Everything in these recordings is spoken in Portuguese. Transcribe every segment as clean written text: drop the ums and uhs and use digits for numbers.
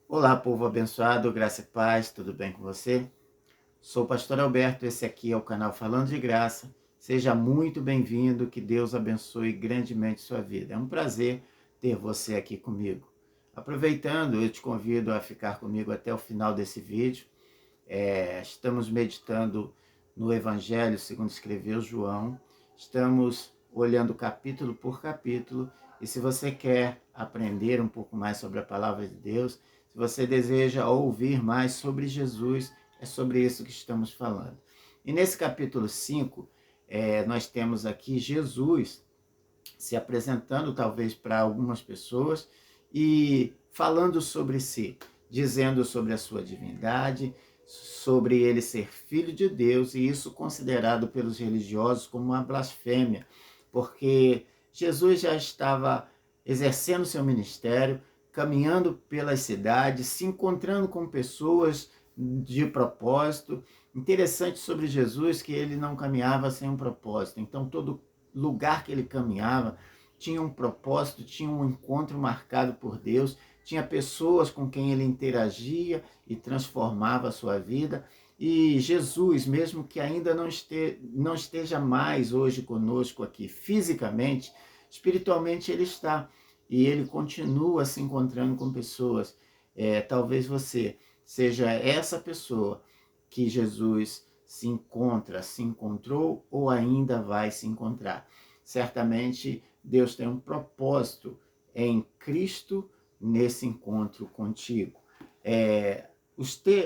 Olá, povo abençoado, graça e paz, tudo bem com você? Sou o pastor Alberto, esse aqui é o canal Falando de Graça. Seja muito bem-vindo, que Deus abençoe grandemente sua vida. É um prazer ter você aqui comigo. Aproveitando, eu te convido a ficar comigo até o final desse vídeo. Estamos meditando no Evangelho segundo escreveu João. Estamos olhando capítulo por capítulo. E se você quer aprender um pouco mais sobre a palavra de Deus, se você deseja ouvir mais sobre Jesus, é sobre isso que estamos falando. E nesse capítulo 5, nós temos aqui Jesus se apresentando talvez para algumas pessoas e falando sobre si, dizendo sobre a sua divindade, sobre ele ser filho de Deus, e isso considerado pelos religiosos como uma blasfêmia, porque Jesus já estava exercendo seu ministério, caminhando pelas cidades, se encontrando com pessoas de propósito. Interessante sobre Jesus que ele não caminhava sem um propósito. Então todo lugar que ele caminhava tinha um propósito, tinha um encontro marcado por Deus, tinha pessoas com quem ele interagia e transformava a sua vida. E Jesus, mesmo que ainda não esteja mais hoje conosco aqui fisicamente, espiritualmente ele está. E ele continua se encontrando com pessoas. Talvez você seja essa pessoa que Jesus se encontrou ou ainda vai se encontrar. Certamente Deus tem um propósito em Cristo nesse encontro contigo.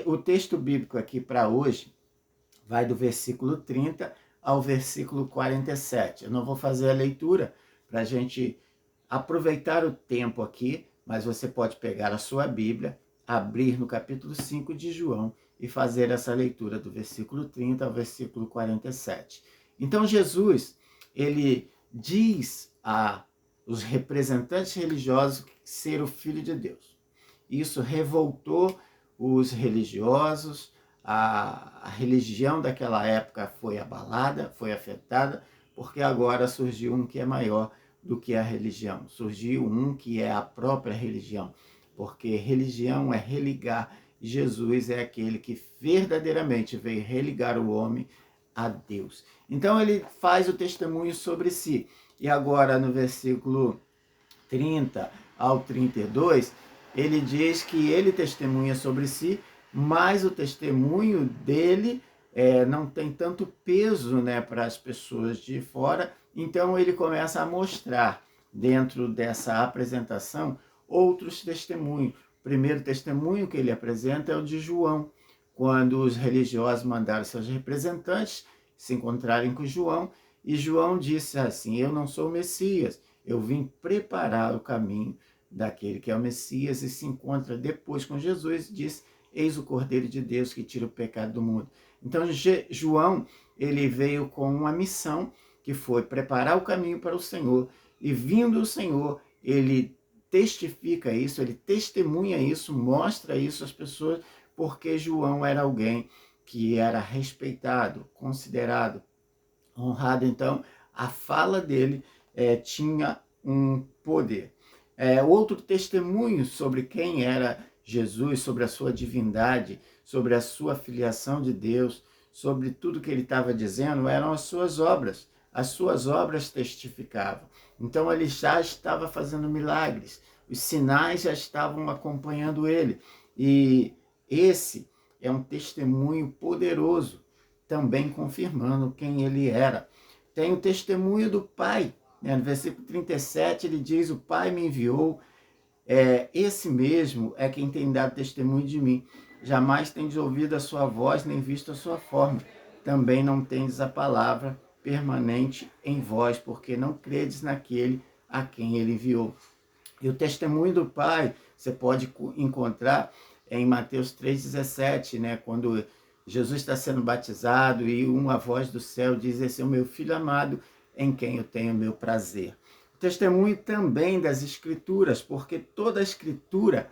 O texto bíblico aqui para hoje vai do versículo 30 ao versículo 47. Eu não vou fazer a leitura para a gente aproveitar o tempo aqui, mas você pode pegar a sua Bíblia, abrir no capítulo 5 de João e fazer essa leitura do versículo 30 ao versículo 47. Então Jesus, ele diz a os representantes religiosos ser o Filho de Deus. Isso revoltou os religiosos, a religião daquela época foi abalada, foi afetada, porque agora surgiu um que é maior do que a religião. Surgiu um que é a própria religião, porque religião é religar. Jesus é aquele que verdadeiramente veio religar o homem a Deus. Então ele faz o testemunho sobre si. E agora no versículo 30 ao 32, ele diz que ele testemunha sobre si, mas o testemunho dele não tem tanto peso, né, para as pessoas de fora. Então ele começa a mostrar dentro dessa apresentação outros testemunhos. O primeiro testemunho que ele apresenta é o de João, quando os religiosos mandaram seus representantes se encontrarem com João, e João disse assim: eu não sou o Messias, eu vim preparar o caminho daquele que é o Messias, e se encontra depois com Jesus e diz: eis o Cordeiro de Deus que tira o pecado do mundo. Então João, ele veio com uma missão que foi preparar o caminho para o Senhor, e vindo o Senhor, ele testifica isso, ele testemunha isso, mostra isso às pessoas, porque João era alguém que era respeitado, considerado, honrado. Então a fala dele tinha um poder. Outro testemunho sobre quem era Jesus, sobre a sua divindade, sobre a sua filiação de Deus, sobre tudo que ele estava dizendo, eram as suas obras. As suas obras testificavam. Então ele já estava fazendo milagres, os sinais já estavam acompanhando ele. E esse é um testemunho poderoso, também confirmando quem ele era. Tem o testemunho do Pai, né? No versículo 37 ele diz: o Pai me enviou, esse mesmo é quem tem dado testemunho de mim. Jamais tendes ouvido a sua voz, nem visto a sua forma. Também não tendes a palavra permanente em vós, porque não credes naquele a quem ele enviou. E o testemunho do Pai você pode encontrar em Mateus 3,17, né? Quando Jesus está sendo batizado e uma voz do céu diz: esse é o meu Filho amado, em quem eu tenho meu prazer. O testemunho também das Escrituras, porque toda a Escritura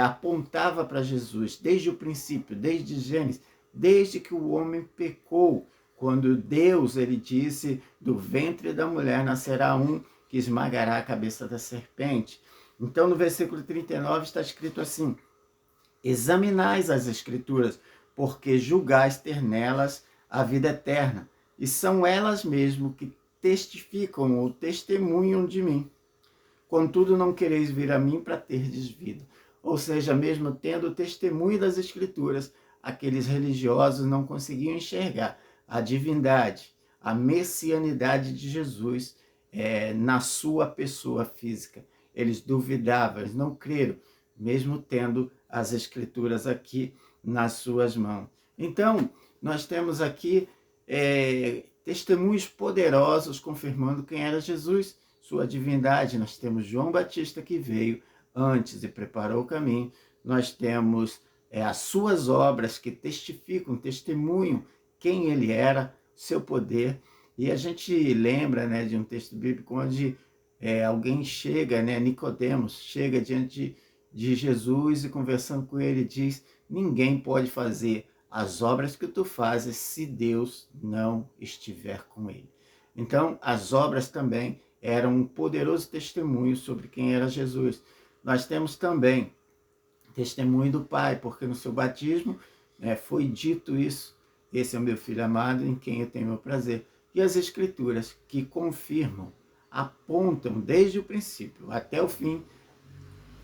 apontava para Jesus, desde o princípio, desde Gênesis, desde que o homem pecou, quando Deus ele disse: do ventre da mulher nascerá um que esmagará a cabeça da serpente. Então no versículo 39 está escrito assim: Examinais as Escrituras, porque julgais ter nelas a vida eterna, e são elas mesmo que testificam ou testemunham de mim. Contudo, não quereis vir a mim para terdes vida. Ou seja, mesmo tendo o testemunho das Escrituras, aqueles religiosos não conseguiam enxergar a divindade, a messianidade de Jesus na sua pessoa física. Eles duvidavam, eles não creram, mesmo tendo as Escrituras aqui nas suas mãos. Então, nós temos aqui testemunhos poderosos confirmando quem era Jesus, sua divindade. Nós temos João Batista, que veio antes e preparou o caminho. Nós temos as suas obras que testificam, testemunham quem ele era, seu poder. E a gente lembra, né, de um texto bíblico onde alguém chega, né, Nicodemos, chega diante de Jesus e conversando com ele diz: ninguém pode fazer as obras que tu fazes se Deus não estiver com ele. Então, as obras também eram um poderoso testemunho sobre quem era Jesus. Nós temos também testemunho do Pai, porque no seu batismo foi dito isso: esse é o meu Filho amado, em quem eu tenho meu prazer. E as Escrituras que confirmam, apontam desde o princípio até o fim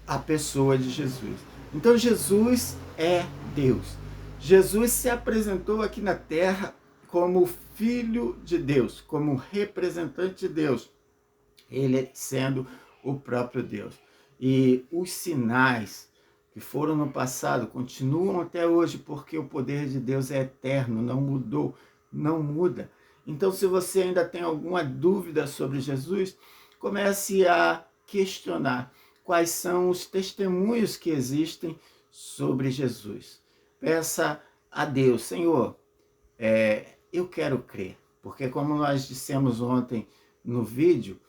a pessoa de Jesus. Então Jesus é Deus. Jesus se apresentou aqui na terra como Filho de Deus, como representante de Deus, ele sendo o próprio Deus. E os sinais que foram no passado continuam até hoje, porque o poder de Deus é eterno, não mudou, não muda. Então, se você ainda tem alguma dúvida sobre Jesus, comece a questionar quais são os testemunhos que existem sobre Jesus. Peça a Deus: Senhor, eu quero crer, porque como nós dissemos ontem no vídeo,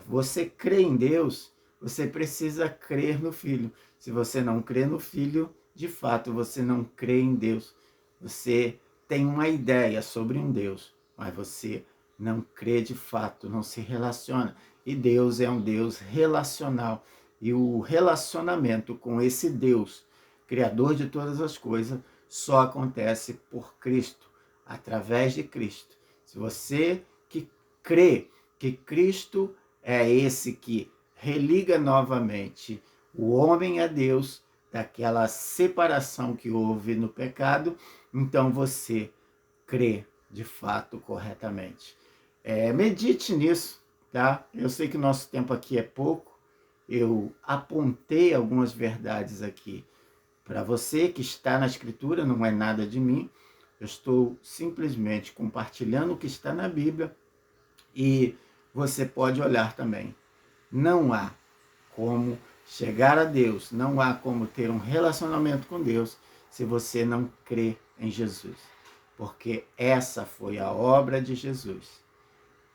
você crê em Deus, você precisa crer no Filho. Se você não crê no Filho, de fato você não crê em Deus. Você tem uma ideia sobre um Deus, mas você não crê de fato, não se relaciona. E Deus é um Deus relacional. E o relacionamento com esse Deus, Criador de todas as coisas, só acontece por Cristo, através de Cristo. Se você que crê que Cristo é esse que religa novamente o homem a Deus, daquela separação que houve no pecado, então você crê de fato corretamente. Medite nisso, tá? Eu sei que o nosso tempo aqui é pouco, eu apontei algumas verdades aqui para você que está na Escritura, não é nada de mim, eu estou simplesmente compartilhando o que está na Bíblia e você pode olhar também. Não há como chegar a Deus, não há como ter um relacionamento com Deus se você não crê em Jesus. Porque essa foi a obra de Jesus,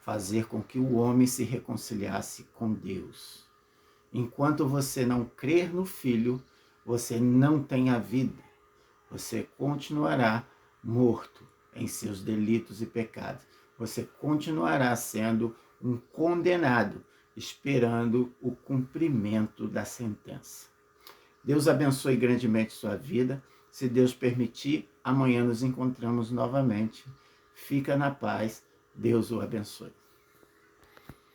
fazer com que o homem se reconciliasse com Deus. Enquanto você não crer no Filho, você não tem a vida. Você continuará morto em seus delitos e pecados. Você continuará sendo um condenado, esperando o cumprimento da sentença. Deus abençoe grandemente sua vida. Se Deus permitir, amanhã nos encontramos novamente. Fica na paz. Deus o abençoe.